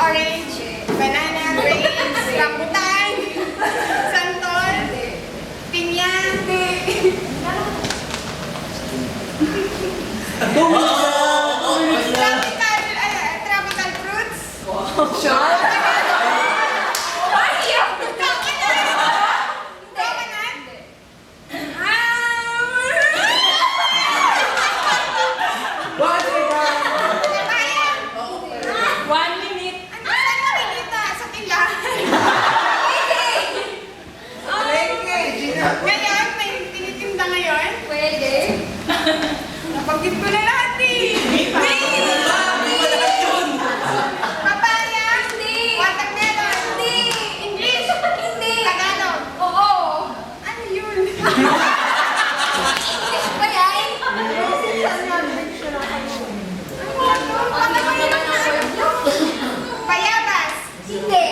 Orange, banana, grapes, rambutan, santol, pinya, tropical fruits. Shot? Ngayon, may tinitinda ngayon. Pwede. Nabanggit ko na lahat eh. Papaya. Hindi. Watermelon. Hindi. English. Hindi. Tagalog. Oo. Ano yun? English ba yan? Bayabas. Hindi.